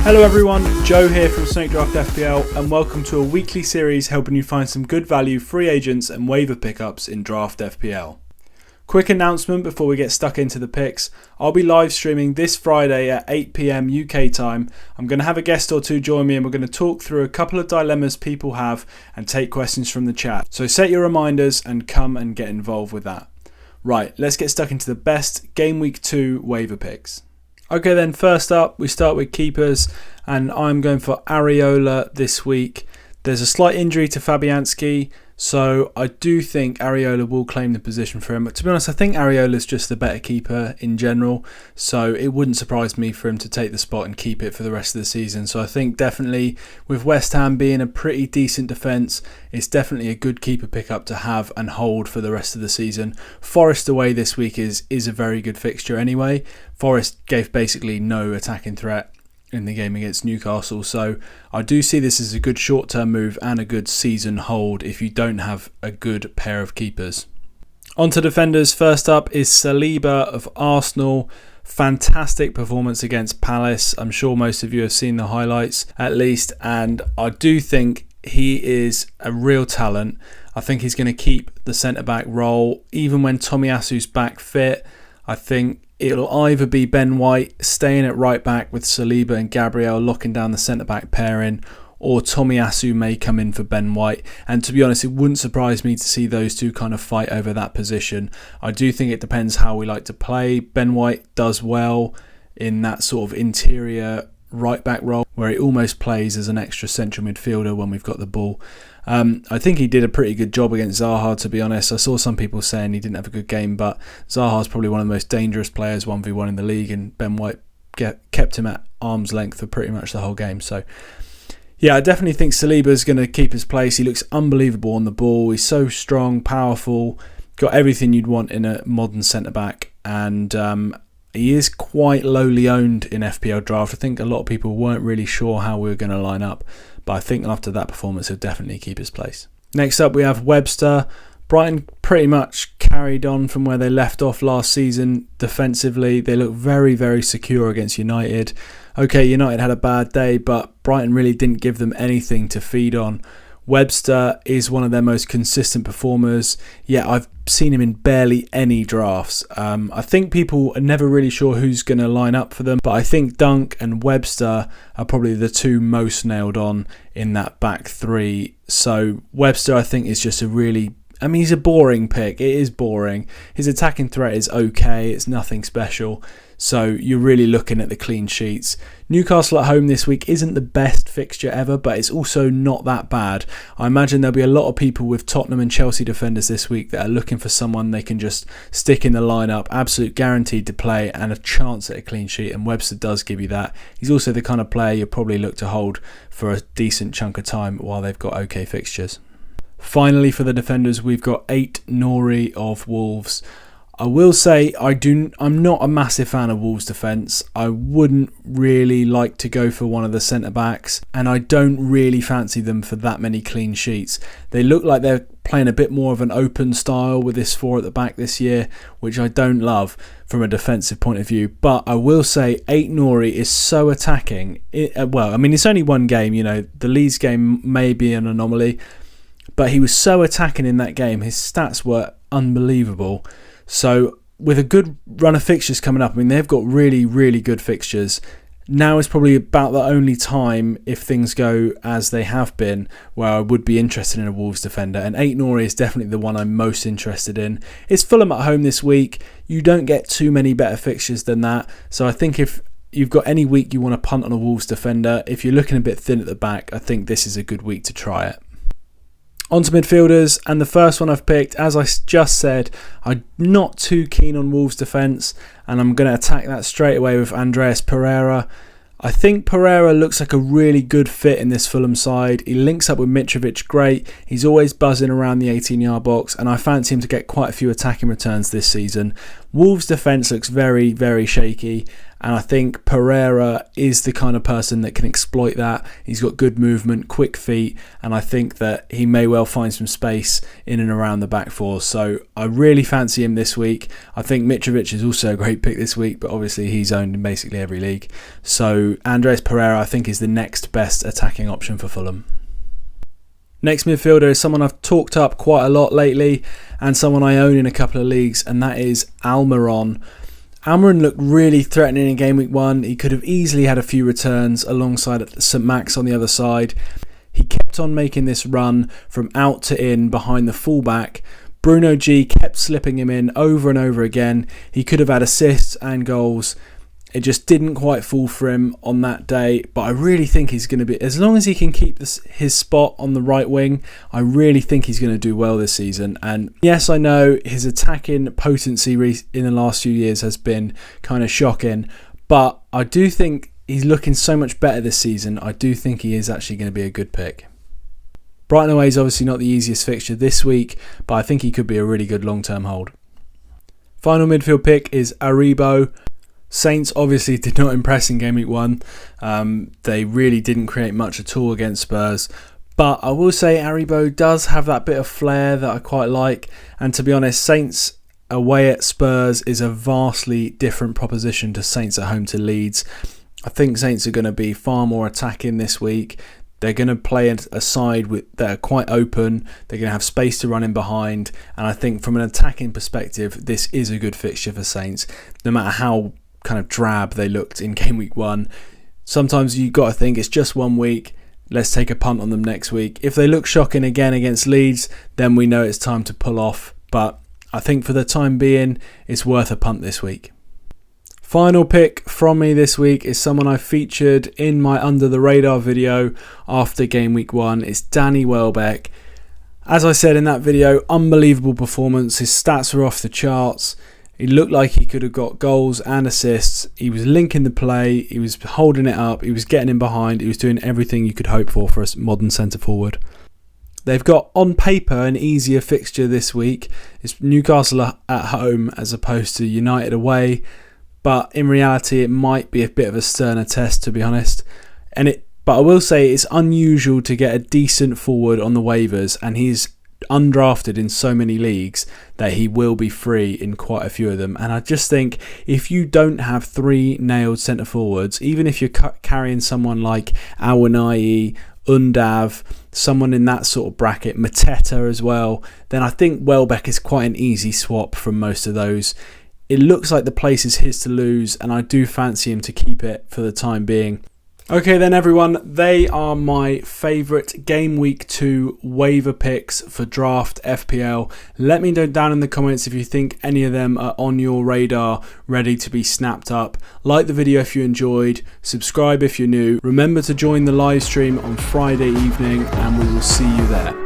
Hello everyone, Joe here from Draft FPL and welcome to a weekly series helping you find some good value free agents and waiver pickups in Draft FPL. Quick announcement before we get stuck into the picks. I'll be live streaming this Friday at 8 PM UK time. I'm going to have a guest or two join me and we're going to talk through a couple of dilemmas people have and take questions from the chat. So set your reminders and come and get involved with that. Right, let's get stuck into the best Gameweek 2 waiver picks. Okay then, first up we start with keepers and I'm going for Areola this week. There's a slight injury to Fabianski, so I do think Areola will claim the position for him. But to be honest, I think Areola's just the better keeper in general, so it wouldn't surprise me for him to take the spot and keep it for the rest of the season. So I think definitely with West Ham being a pretty decent defence, it's definitely a good keeper pickup to have and hold for the rest of the season. Forest away this week is a very good fixture anyway. Forest gave basically no attacking threat in the game against Newcastle, so I do see this as a good short-term move and a good season hold if you don't have a good pair of keepers. On to defenders. First up is Saliba of Arsenal. Fantastic performance against Palace. I'm sure most of you have seen the highlights at least, and I do think he is a real talent. I think he's going to keep the centre-back role even when Tomiyasu's back fit. I think it'll either be Ben White staying at right back with Saliba and Gabriel locking down the centre-back pairing, or Tomiyasu may come in for Ben White. And to be honest, it wouldn't surprise me to see those two kind of fight over that position. I do think it depends how we like to play. Ben White does well in that sort of interior right back role where he almost plays as an extra central midfielder when we've got the ball. I think he did a pretty good job against Zaha, to be honest. I saw some people saying he didn't have a good game, but Zaha's probably one of the most dangerous players 1v1 in the league, and Ben White kept him at arm's length for pretty much the whole game. So yeah, I definitely think Saliba's going to keep his place. He looks unbelievable on the ball. He's so strong, powerful, got everything you'd want in a modern centre-back, and he is quite lowly owned in FPL draft. I think a lot of people weren't really sure how we were going to line up, but I think after that performance he'll definitely keep his place. Next up we have Webster. Brighton pretty much carried on from where they left off last season defensively. They look very, very secure against United. Okay, United had a bad day, but Brighton really didn't give them anything to feed on. Webster is one of their most consistent performers. Yeah, I've seen him in barely any drafts. I think people are never really sure who's going to line up for them, but I think Dunk and Webster are probably the two most nailed on in that back three. So Webster, I think, is just he's a boring pick. It is boring. His attacking threat is okay. It's nothing special. So you're really looking at the clean sheets. Newcastle at home this week isn't the best fixture ever, but it's also not that bad. I imagine there'll be a lot of people with Tottenham and Chelsea defenders this week that are looking for someone they can just stick in the lineup, absolute guaranteed to play and a chance at a clean sheet, and Webster does give you that. He's also the kind of player you'll probably look to hold for a decent chunk of time while they've got okay fixtures. Finally, for the defenders, we've got Ait-Nouri of Wolves. I will say I'm not a massive fan of Wolves' defence. I wouldn't really like to go for one of the centre-backs, and I don't really fancy them for that many clean sheets. They look like they're playing a bit more of an open style with this four at the back this year, which I don't love from a defensive point of view. But I will say Ait-Nouri is so attacking. It's only one game. The Leeds game may be an anomaly, but he was so attacking in that game. His stats were unbelievable. So with a good run of fixtures coming up, they've got really, really good fixtures. Now is probably about the only time, if things go as they have been, where I would be interested in a Wolves defender. And Ait-Nouri is definitely the one I'm most interested in. It's Fulham at home this week. You don't get too many better fixtures than that. So I think if you've got any week you want to punt on a Wolves defender, if you're looking a bit thin at the back, I think this is a good week to try it. On to midfielders, and the first one I've picked, as I just said, I'm not too keen on Wolves' defence, and I'm going to attack that straight away with Andreas Pereira. I think Pereira looks like a really good fit in this Fulham side. He links up with Mitrovic great. He's always buzzing around the 18-yard box, and I fancy him to get quite a few attacking returns this season. Wolves' defence looks very, very shaky, and I think Pereira is the kind of person that can exploit that. He's got good movement, quick feet, and I think that he may well find some space in and around the back four. So I really fancy him this week. I think Mitrovic is also a great pick this week, but obviously he's owned in basically every league. So Andres Pereira, I think, is the next best attacking option for Fulham. Next midfielder is someone I've talked up quite a lot lately and someone I own in a couple of leagues, and that is Almiron. Almiron looked really threatening in game week 1. He could have easily had a few returns alongside St Max on the other side. He kept on making this run from out to in behind the fullback. Bruno G kept slipping him in over and over again. He could have had assists and goals. It just didn't quite fall for him on that day, but I really think he's going to be, as long as he can keep his spot on the right wing, I really think he's going to do well this season. And yes, I know his attacking potency in the last few years has been kind of shocking, but I do think he's looking so much better this season. I do think he is actually going to be a good pick. Brighton away is obviously not the easiest fixture this week, but I think he could be a really good long-term hold. Final midfield pick is Aribo. Saints obviously did not impress in game week 1. They really didn't create much at all against Spurs. But I will say Aribo does have that bit of flair that I quite like. And to be honest, Saints away at Spurs is a vastly different proposition to Saints at home to Leeds. I think Saints are going to be far more attacking this week. They're going to play a side that are quite open. They're going to have space to run in behind. And I think from an attacking perspective, this is a good fixture for Saints. No matter how kind of drab they looked in game week 1. Sometimes you've got to think it's just 1 week. Let's take a punt on them next week. If they look shocking again against Leeds, then we know it's time to pull off. But I think for the time being, it's worth a punt this week. Final pick from me this week is someone I featured in my Under the Radar video after game week 1. It's Danny Welbeck. As I said in that video, unbelievable performance. His stats were off the charts. He looked like he could have got goals and assists. He was linking the play. He was holding it up. He was getting in behind. He was doing everything you could hope for a modern centre forward. They've got, on paper, an easier fixture this week. It's Newcastle at home as opposed to United away. But in reality, it might be a bit of a sterner test, to be honest. But I will say it's unusual to get a decent forward on the waivers, and he's undrafted in so many leagues that he will be free in quite a few of them. And I just think if you don't have 3 nailed centre forwards, even if you're carrying someone like Awoniyi, Undav, someone in that sort of bracket, Mateta as well, then I think Welbeck is quite an easy swap from most of those. It looks like the place is his to lose, and I do fancy him to keep it for the time being. Okay then everyone, they are my favourite Game Week 2 waiver picks for Draft FPL. Let me know down in the comments if you think any of them are on your radar, ready to be snapped up. Like the video if you enjoyed, subscribe if you're new. Remember to join the live stream on Friday evening, and we will see you there.